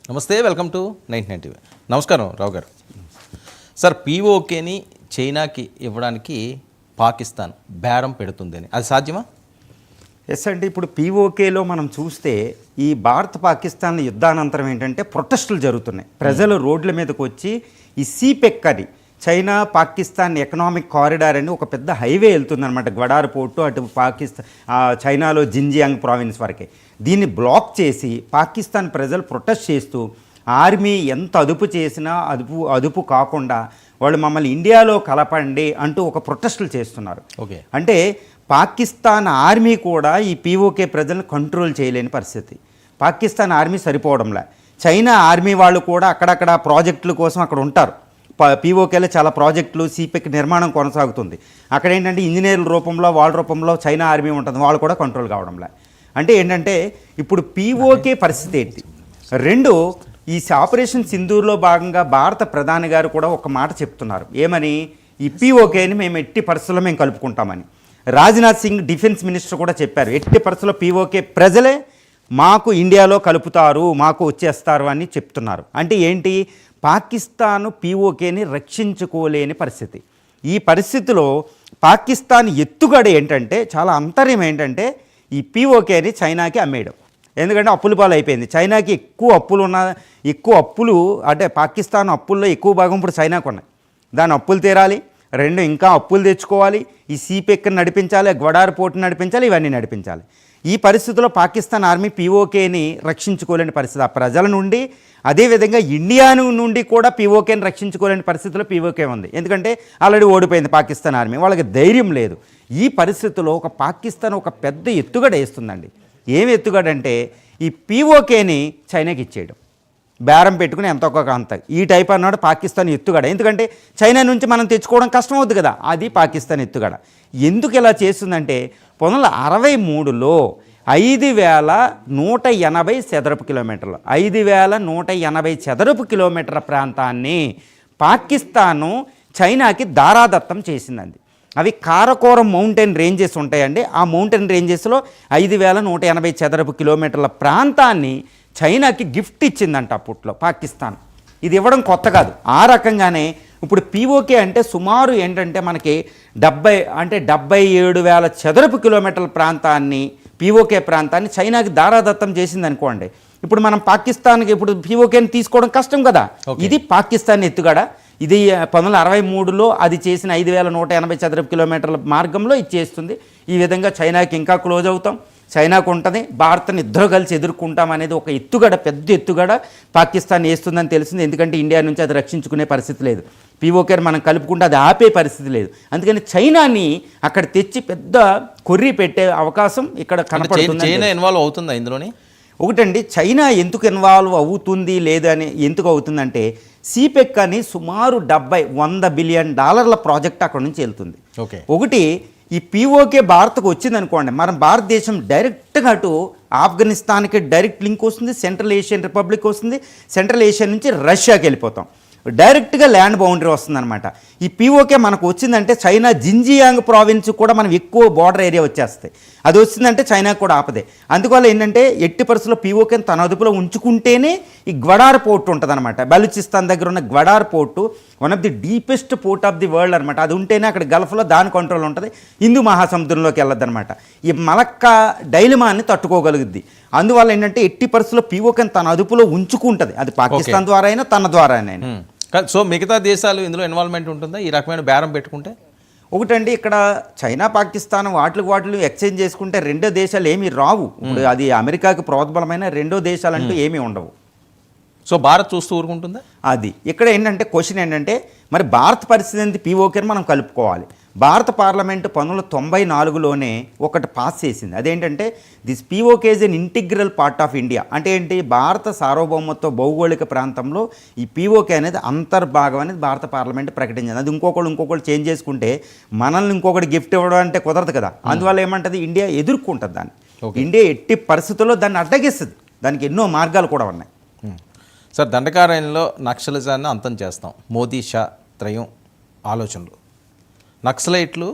నమస్తే, welcome to 99 TV. నమస్కారం రావు గారు. సార్, పీఓకేని చైనాకి ఇవ్వడానికి పాకిస్తాన్ బేరం పెడుతుందని అది సాధ్యమా? ఎస్ అండి. ఇప్పుడు పీఓకేలో మనం చూస్తే ఈ భారత్ పాకిస్తాన్ యుద్ధానంతరం ఏంటంటే ప్రొటెస్టులు జరుగుతున్నాయి. ప్రజలు రోడ్ల మీదకి వచ్చి ఈ సీపెక్ అని చైనా పాకిస్తాన్ ఎకనామిక్ కారిడార్ అని ఒక పెద్ద హైవే వెళ్తుందన్నమాట. గ్వడార్ పోర్టు అటు చైనాలో జిన్జియాంగ్ ప్రావిన్స్ వరకే. దీన్ని బ్లాక్ చేసి పాకిస్తాన్ ప్రజలు ప్రొటెస్ట్ చేస్తూ ఆర్మీ ఎంత అదుపు చేసినా అదుపు కాకుండా వాళ్ళు మమ్మల్ని ఇండియాలో కలపండి అంటూ ఒక ప్రొటెస్టులు చేస్తున్నారు. ఓకే, అంటే పాకిస్తాన్ ఆర్మీ కూడా ఈ పీఓకే ప్రజలను కంట్రోల్ చేయలేని పరిస్థితి. పాకిస్తాన్ ఆర్మీ సరిపోవడంలే. చైనా ఆర్మీ వాళ్ళు కూడా అక్కడక్కడ ప్రాజెక్టుల కోసం అక్కడ ఉంటారు. పీఓకేలో చాలా ప్రాజెక్టులు సీపెక్ నిర్మాణం కొనసాగుతుంది. అక్కడ ఏంటంటే ఇంజనీర్ల రూపంలో వాళ్ళ రూపంలో చైనా ఆర్మీ ఉంటుంది, వాళ్ళు కూడా కంట్రోల్ కావడంలే. అంటే ఏంటంటే ఇప్పుడు పీఓకే పరిస్థితి ఏంటి? రెండు, ఈ ఆపరేషన్ సింధూర్లో భాగంగా భారత ప్రధాని గారు కూడా ఒక మాట చెప్తున్నారు. ఏమని? ఈ పీఓకేని మేము ఎట్టి పరిస్థితుల్లో మేము కలుపుకుంటామని. రాజ్నాథ్ సింగ్ డిఫెన్స్ మినిస్టర్ కూడా చెప్పారు, ఎట్టి పరిస్థితుల్లో పీఓకే ప్రజలే మాకు ఇండియాలో కలుపుతారు, మాకు వచ్చేస్తారు అని చెప్తున్నారు. అంటే ఏంటి? పాకిస్తాను పీఓకేని రక్షించుకోలేని పరిస్థితి. ఈ పరిస్థితిలో పాకిస్తాన్ ఎత్తుగడ ఏంటంటే, చాలా అంతర్యం ఏంటంటే ఈ పీఓకేని చైనాకి అమ్మేయడం. ఎందుకంటే అప్పుల పాలు అయిపోయింది. చైనాకి ఎక్కువ అప్పులు అంటే పాకిస్తాన్ అప్పుల్లో ఎక్కువ భాగం ఇప్పుడు చైనాకు ఉన్నాయి. దాని అప్పులు తీరాలి. రెండు, ఇంకా అప్పులు తెచ్చుకోవాలి. ఈ సీపెక్ని నడిపించాలి, గ్వడార్ పోర్టుని నడిపించాలి, ఇవన్నీ నడిపించాలి. ఈ పరిస్థితుల్లో పాకిస్తాన్ ఆర్మీ పీఓకేని రక్షించుకోలేని పరిస్థితి ఆ ప్రజల నుండి. అదేవిధంగా ఇండియా నుండి కూడా పీఓకేని రక్షించుకోలేని పరిస్థితిలో పీఓకే ఉంది. ఎందుకంటే ఆల్రెడీ ఓడిపోయింది పాకిస్తాన్ ఆర్మీ, వాళ్ళకి ధైర్యం లేదు. ఈ పరిస్థితుల్లో పాకిస్తాన్ ఒక పెద్ద ఎత్తుగడ వేస్తుందండి. ఏమి ఎత్తుగడంటే ఈ పీఓకేని చైనాకి ఇచ్చేయడం, బేరం పెట్టుకుని ఎంతో ఒక అంత. ఈ టైప్ అన్నాడు పాకిస్తాన్ ఎత్తుగడ. ఎందుకంటే చైనా నుంచి మనం తెచ్చుకోవడం కష్టం అవుతుంది కదా, అది పాకిస్తాన్ ఎత్తుగడ. ఎందుకు ఇలా చేస్తుందంటే 1963లో 5180 చదరపు కిలోమీటర్లు 5180 చదరపు కిలోమీటర్ల ప్రాంతాన్ని పాకిస్తాను చైనాకి దారాదత్తం చేసిందండి. అవి కారకోరం మౌంటైన్ రేంజెస్ ఉంటాయండి. ఆ మౌంటైన్ రేంజెస్లో 5180 చదరపు కిలోమీటర్ల ప్రాంతాన్ని చైనాకి గిఫ్ట్ ఇచ్చిందంట అప్పట్లో పాకిస్తాన్. ఇది ఇవ్వడం కొత్త కాదు. ఆ రకంగానే ఇప్పుడు పీఓకే అంటే సుమారు ఏంటంటే మనకి 77,000 చదరపు కిలోమీటర్ల ప్రాంతాన్ని, పీఓకే ప్రాంతాన్ని చైనాకి దారాదత్తం చేసింది అనుకోండి. ఇప్పుడు మనం పాకిస్తాన్కి ఇప్పుడు పీఓకేని తీసుకోవడం కష్టం కదా. ఇది పాకిస్తాన్ ఎత్తుగడ. ఇది 1963లో అది చేసిన 5180 చదరపు కిలోమీటర్ల మార్గంలో ఇది చేస్తుంది. ఈ విధంగా చైనాకి ఇంకా క్లోజ్ అవుతాం, చైనాకు ఉంటుంది, భారత్ని ఇద్దరు కలిసి ఎదుర్కొంటాం అనేది ఒక ఎత్తుగడ, పెద్ద ఎత్తుగడ పాకిస్తాన్ వేస్తుందని తెలిసింది. ఎందుకంటే ఇండియా నుంచి అది రక్షించుకునే పరిస్థితి లేదు. పీఓకేని మనం కలుపుకుంటే అది ఆపే పరిస్థితి లేదు. అందుకని చైనాని అక్కడ తెచ్చి పెద్ద కొర్రీ పెట్టే అవకాశం ఇక్కడ కనపడుతుంది. చైనా ఇన్వాల్వ్ అవుతుందా ఇందులోని? ఒకటండి, చైనా ఎందుకు ఇన్వాల్వ్ అవుతుంది లేదని ఎందుకు అవుతుందంటే సీపెక్ అని సుమారు 100 బిలియన్ డాలర్ల ప్రాజెక్ట్ అక్కడ నుంచి వెళ్తుంది. ఒకటి, ఈ పీఓకే భారత్కు వచ్చింది అనుకోండి, మన భారతదేశం డైరెక్ట్గా అటు ఆఫ్ఘనిస్తాన్కి డైరెక్ట్ లింక్ వస్తుంది, సెంట్రల్ ఏషియన్ రిపబ్లిక్ వస్తుంది, సెంట్రల్ ఏషియా నుంచి రష్యాకి వెళ్ళిపోతాం, డైరెక్ట్గా ల్యాండ్ బౌండరీ వస్తుందన్నమాట. ఈ పీఓకే మనకు వచ్చిందంటే చైనా జిన్జియాంగ్ ప్రావిన్స్ కూడా మనం ఎక్కువ బార్డర్ ఏరియా వచ్చేస్తాయి. అది వచ్చిందంటే చైనా కూడా ఆపదే. అందువల్ల ఏంటంటే ఎట్టి పరిస్థితుల్లో పీఓకేని తన అదుపులో ఉంచుకుంటేనే ఈ గ్వడార్ పోర్ట్ ఉంటుంది అనమాట. బలూచిస్తాన్ దగ్గర ఉన్న Gwadar port one of the deepest port of the world అనమాట. అది ఉంటేనే అక్కడ గల్ఫ్లో దాని కంట్రోల్ ఉంటుంది, హిందూ మహాసముద్రంలోకి వెళ్ళద్దు అనమాట. ఈ మలక్కా డైలమాన్ని తట్టుకోగలుగుద్ది. అందువల్ల ఏంటంటే ఎట్టి పరిస్థితుల్లో పీఓకేని తన అదుపులో ఉంచుకుంటుంది, అది పాకిస్తాన్ ద్వారా అయినా తన ద్వారా అయినా. సో మిగతా దేశాలు ఇందులో ఇన్వాల్వ్మెంట్ ఉంటుందా ఈ రకమైన బేరం పెట్టుకుంటే? ఒకటండి, ఇక్కడ చైనా పాకిస్తాన్ వాటిలు ఎక్స్చేంజ్ చేసుకుంటే రెండో దేశాలు ఏమీ రావు. ఇప్పుడు అది అమెరికాకి ప్రోద్బలమైన రెండో దేశాలంటూ ఏమీ ఉండవు. సో భారత్ చూస్తూ ఊరుకుంటుందా? అది ఇక్కడ ఏంటంటే క్వశ్చన్ ఏంటంటే మరి భారత్ పరిస్థితి ఏంటి? పీఓకేని మనం కలుపుకోవాలి. భారత పార్లమెంటు 1944లోనే ఒకటి పాస్ చేసింది. అదేంటంటే this PoK is an integral part of India. అంటే ఏంటి? భారత సార్వభౌమత్వ భౌగోళిక ప్రాంతంలో ఈ పీఓకే అనేది అంతర్భాగం అనేది భారత పార్లమెంటు ప్రకటించింది. అది ఇంకొకళ్ళు చేంజ్ చేసుకుంటే మనల్ని ఇంకొకటి గిఫ్ట్ ఇవ్వడం అంటే కుదరదు కదా. అందువల్ల ఏమంటుంది, ఇండియా ఎదుర్కొంటుంది దాన్ని. ఇండియా ఎట్టి పరిస్థితుల్లో దాన్ని అడ్డగిస్తుంది. దానికి ఎన్నో మార్గాలు కూడా ఉన్నాయి. సార్, దండకారణ్యంలో నక్సలిజాన్ని అంతం చేస్తాం, మోదీ షా త్రయం ఆలోచనలు. నక్సలైట్లు